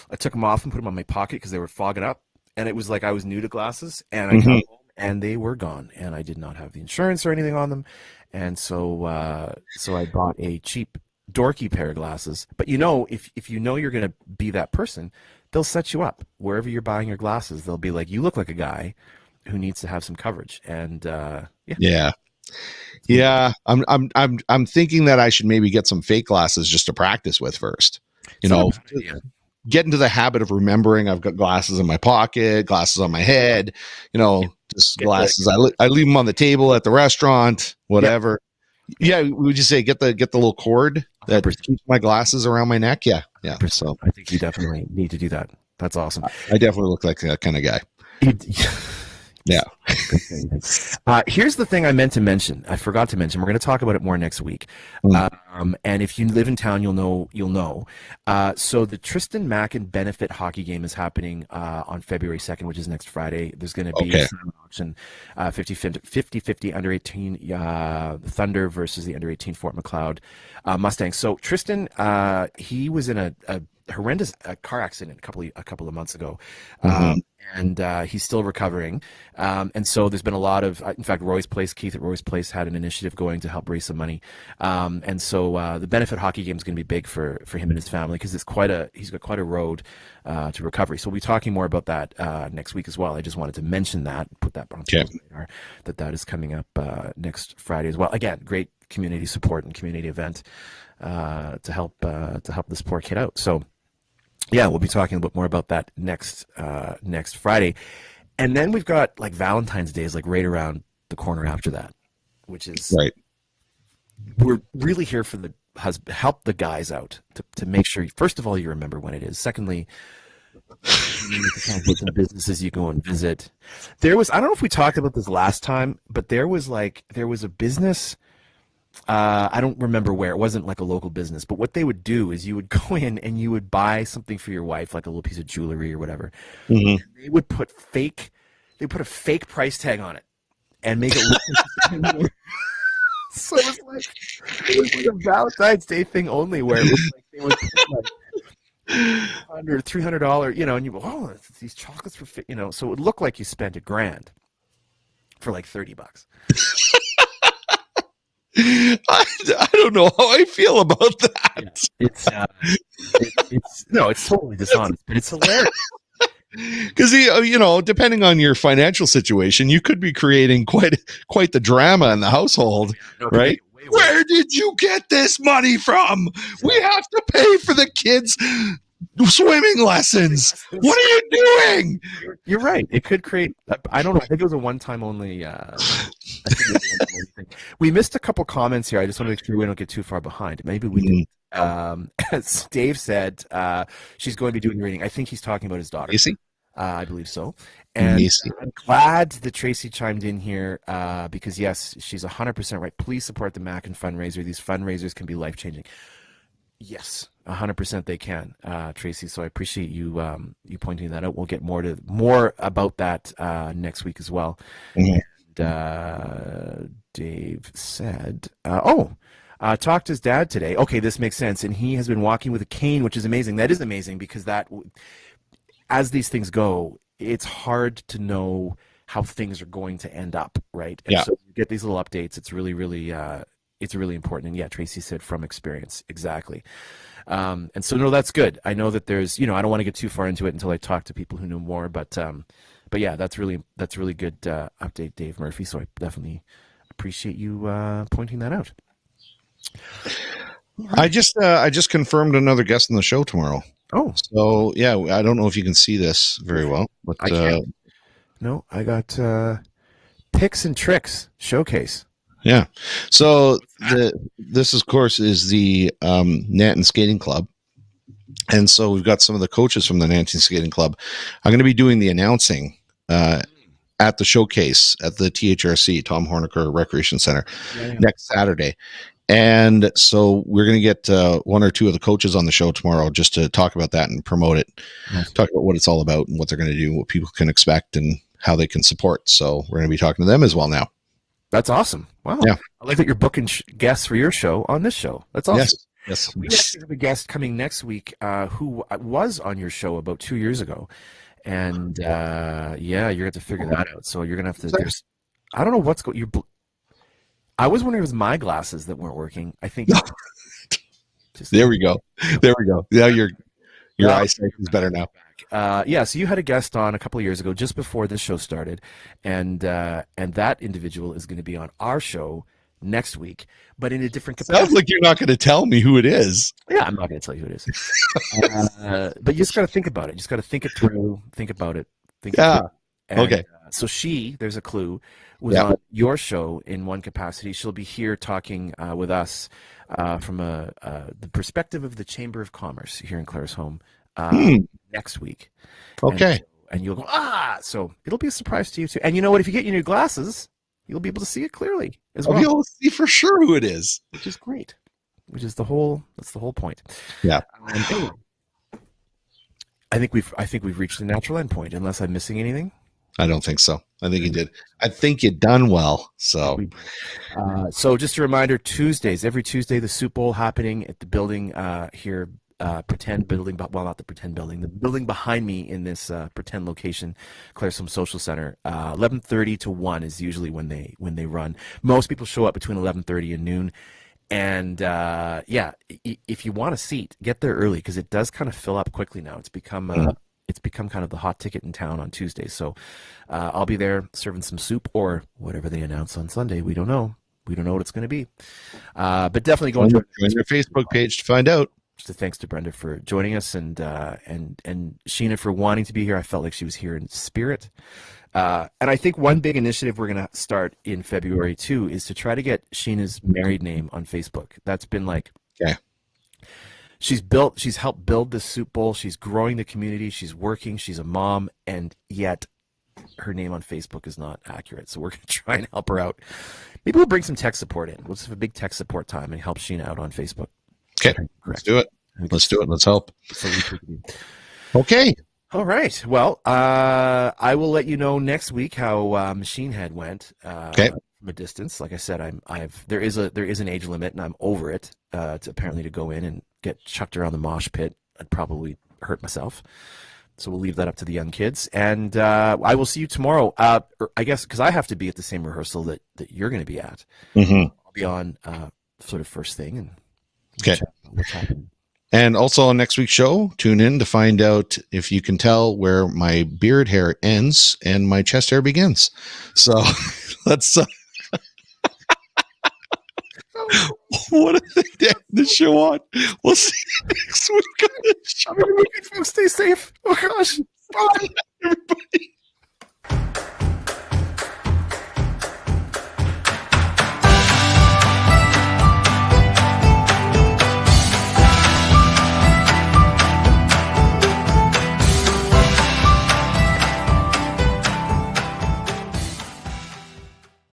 I took them off and put them on my pocket because they were fogging up, and it was like I was new to glasses, and I got home and they were gone, and I did not have the insurance or anything on them, and so I bought a cheap dorky pair of glasses. But if you know you're going to be that person, they'll set you up wherever you're buying your glasses. They'll be like, you look like a guy who needs to have some coverage, and yeah. I'm thinking that I should maybe get some fake glasses just to practice with first. Get into the habit of remembering I've got glasses in my pocket, glasses on my head. Just glasses. I leave them on the table at the restaurant, whatever. Yeah, would you say get the little cord that keeps my glasses around my neck? Yeah. So I think you definitely need to do that. That's awesome. I definitely look like that kind of guy. Yeah. Here's the thing I meant to mention. I forgot to mention. We're going to talk about it more next week. And if you live in town, you'll know. So the Tristan Mackin benefit hockey game is happening on February 2nd, which is next Friday. There's going to be an auction, 50-50 under 18 Thunder versus the under 18 Fort McLeod Mustangs. So Tristan, he was in a horrendous car accident a couple of months ago. And he's still recovering. And so there's been a lot of, in fact, Keith at Roy's Place had an initiative going to help raise some money. And so the benefit hockey game is going to be big for him and his family, because he's got quite a road to recovery. So we'll be talking more about that next week as well. I just wanted to mention that, put that on the radar, that is coming up next Friday as well. Again, great community support and community event to help this poor kid out. So yeah, we'll be talking a bit more about that next Friday. And then we've got like Valentine's Day is like right around the corner after that, which is right. We're really here for help the guys out to make sure, first of all, you remember when it is. Secondly, you need to kind of some businesses you go and visit. I don't know if we talked about this last time, but there was a business. I don't remember where. It wasn't like a local business, but what they would do is you would go in and you would buy something for your wife, like a little piece of jewelry or whatever. Mm-hmm. They would put a fake price tag on it and make it look so it was like a Valentine's Day thing only, where it was like they would put like $100, $300, and you go, oh, these chocolates for so it would look like you spent $1,000. for like $30. I don't know how I feel about that. Yeah. It's totally dishonest, but it's hilarious. Because depending on your financial situation, you could be creating quite the drama in the household, right? Where did you get this money from? Exactly. We have to pay for the kids' swimming lessons. What are you doing? You're right. It could create. I don't know. I think it was a one-time only. We missed a couple comments here. I just want to make sure we don't get too far behind. Maybe we did. As Dave said, she's going to be doing the reading. I think he's talking about his daughter. Is he? I believe so. And I'm glad that Tracy chimed in here because, yes, she's 100% right. Please support the Mackin fundraiser. These fundraisers can be life-changing. Yes, 100% they can, Tracy. So I appreciate you pointing that out. We'll get more about that next week as well. And Dave said, talked to his dad today. Okay, this makes sense. And he has been walking with a cane, which is amazing. That is amazing because as these things go, it's hard to know how things are going to end up, right? And so you get these little updates. It's really, really, it's really important. And yeah, Tracy said from experience, exactly. And so no, that's good. I know that there's, I don't want to get too far into it until I talk to people who know more, but yeah, that's really good update, Dave Murphy. So I definitely appreciate you pointing that out. I just confirmed another guest on the show tomorrow. Oh, so yeah, I don't know if you can see this very well, but I can't. No, I got Picks and Tricks Showcase. Yeah, so this of course is the Nanton Skating Club, and so we've got some of the coaches from the Nanton Skating Club. I'm going to be doing the announcing at the showcase at the THRC Tom Horniker Recreation Center next Saturday. And so we're going to get one or two of the coaches on the show tomorrow just to talk about that and promote it, talk about what it's all about and what they're going to do, what people can expect and how they can support. So we're going to be talking to them as well now. That's awesome. Wow. Yeah. I like that you're booking guests for your show on this show. That's awesome. Yes. We actually have a guest coming next week who was on your show about 2 years ago. And you're going to have to figure that out. So you're going to have to, I don't know what's going I was wondering if it was my glasses that weren't working. I think. There we go. Now your eyesight is better now. So you had a guest on a couple of years ago, just before this show started, and that individual is going to be on our show next week, but in a different capacity. Sounds like you're not going to tell me who it is. Yeah, I'm not going to tell you who it is. But you just got to think about it. You just got to think it through. Think about it. Okay. So there's a clue, was on your show in one capacity. She'll be here talking with us from the perspective of the Chamber of Commerce here in Claresholm next week. Okay. And you'll go, so it'll be a surprise to you too. And you know what? If you get your new glasses, you'll be able to see it clearly as well. You'll see for sure who it is. Which is great. That's the whole point. Yeah. I think we've reached the natural end point, unless I'm missing anything. I don't think so. I think you did. I think you done well. So, just a reminder: every Tuesday, the Soup Bowl happening at the building here, pretend building. Well, not the pretend building. The building behind me in this pretend location, Claresholm Social Center. 11:30 to 1 is usually when they run. Most people show up between 11:30 and noon. And if you want a seat, get there early because it does kind of fill up quickly now. It's become kind of the hot ticket in town on Tuesdays. So I'll be there serving some soup or whatever they announce on Sunday. We don't know. We don't know what it's going to be. But definitely go and join their Facebook page to find out. Just thanks to Brenda for joining us and Sheena for wanting to be here. I felt like she was here in spirit. And I think one big initiative we're going to start in February too is to try to get Sheena's married name on Facebook. That's been she's helped build this Soup Bowl. She's growing the community. She's working. She's a mom, and yet her name on Facebook is not accurate. So we're going to try and help her out. Maybe we'll bring some tech support in. We'll just have a big tech support time and help Sheena out on Facebook. Okay, let's do it. Let's help. Okay. All right. Well, I will let you know next week how Machine Head went from a distance. Like I said, there is an age limit, and I'm over it. To go in and get chucked around the mosh pit. I'd probably hurt myself. So we'll leave that up to the young kids. And I will see you tomorrow. I guess because I have to be at the same rehearsal that you're going to be at. Mm-hmm. I'll be on sort of first thing and Okay. What's happening. And also on next week's show, tune in to find out if you can tell where my beard hair ends and my chest hair begins. So let's. What a thing to end the show on. We'll see you next week on the show. Folks, stay safe. Oh gosh. Bye.